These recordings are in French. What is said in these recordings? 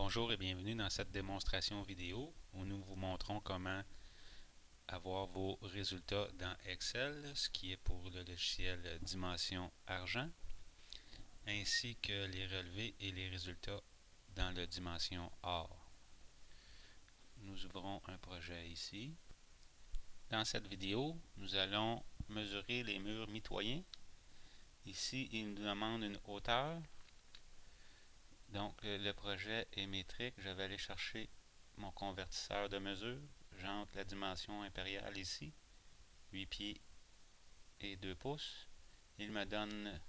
Bonjour et bienvenue dans cette démonstration vidéo où nous vous montrons comment avoir vos résultats dans Excel, ce qui est pour le logiciel Dimension Argent, ainsi que les relevés et les résultats dans le Dimension Or. Nous ouvrons un projet ici. Dans cette vidéo, nous allons mesurer les murs mitoyens. Ici, il nous demande une hauteur. Donc, le projet est métrique. Je vais aller chercher mon convertisseur de mesure. J'entre la dimension impériale ici, 8 pieds et 2 pouces. Il me donne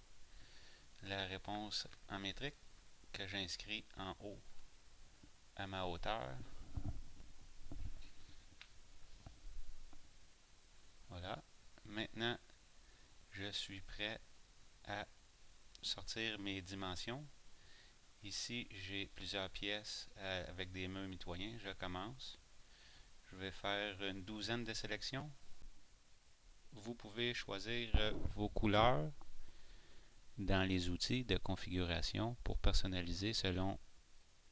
la réponse en métrique que j'inscris en haut à ma hauteur. Voilà. Maintenant, je suis prêt à sortir mes dimensions. Ici, j'ai plusieurs pièces avec des murs mitoyens. Je commence. Je vais faire une douzaine de sélections. Vous pouvez choisir vos couleurs dans les outils de configuration pour personnaliser selon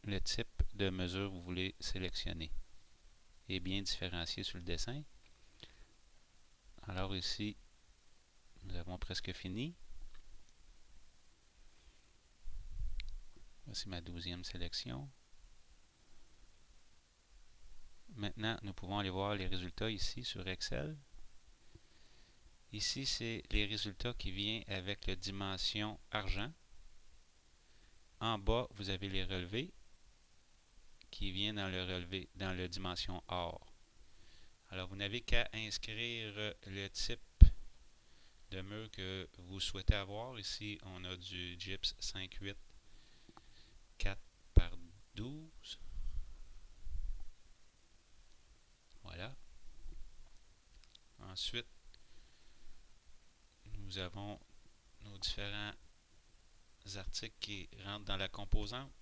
le type de mesure que vous voulez sélectionner et bien différencier sur le dessin. Alors ici, nous avons presque fini. Voici ma 12e sélection. Maintenant, nous pouvons aller voir les résultats ici sur Excel. Ici, c'est les résultats qui viennent avec la dimension argent. En bas, vous avez les relevés qui viennent dans le relevé, dans la dimension or. Alors, vous n'avez qu'à inscrire le type de mur que vous souhaitez avoir. Ici, on a du gyps 5,8 4 par 12. Voilà. Ensuite, nous avons nos différents articles qui rentrent dans la composante.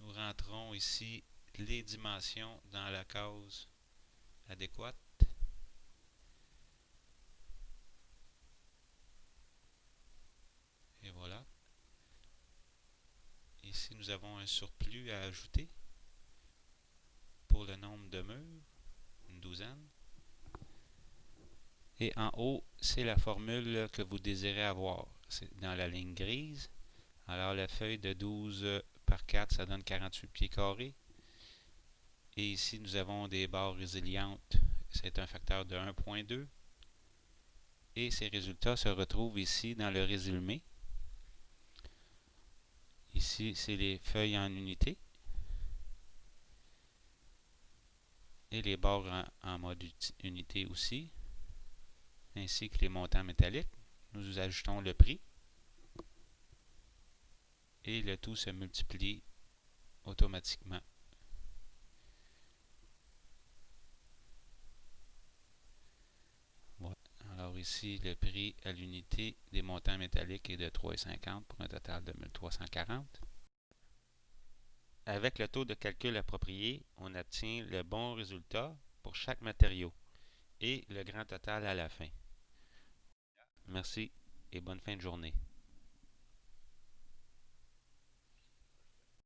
Nous rentrons ici les dimensions dans la case adéquate. Et voilà. Ici, nous avons un surplus à ajouter pour le nombre de murs, une douzaine. Et en haut, c'est la formule que vous désirez avoir. C'est dans la ligne grise. Alors, la feuille de 12 par 4, ça donne 48 pieds carrés. Et ici, nous avons des barres résilientes. C'est un facteur de 1,2. Et ces résultats se retrouvent ici dans le résumé. Ici, c'est les feuilles en unité. Et les barres en mode unité aussi. Ainsi que les montants métalliques. Nous ajoutons le prix. Et le tout se multiplie automatiquement. Voilà. Alors ici, le prix à l'unité des montants métalliques est de 3,50 pour un total de 1340. Avec le taux de calcul approprié, on obtient le bon résultat pour chaque matériau et le grand total à la fin. Merci et bonne fin de journée.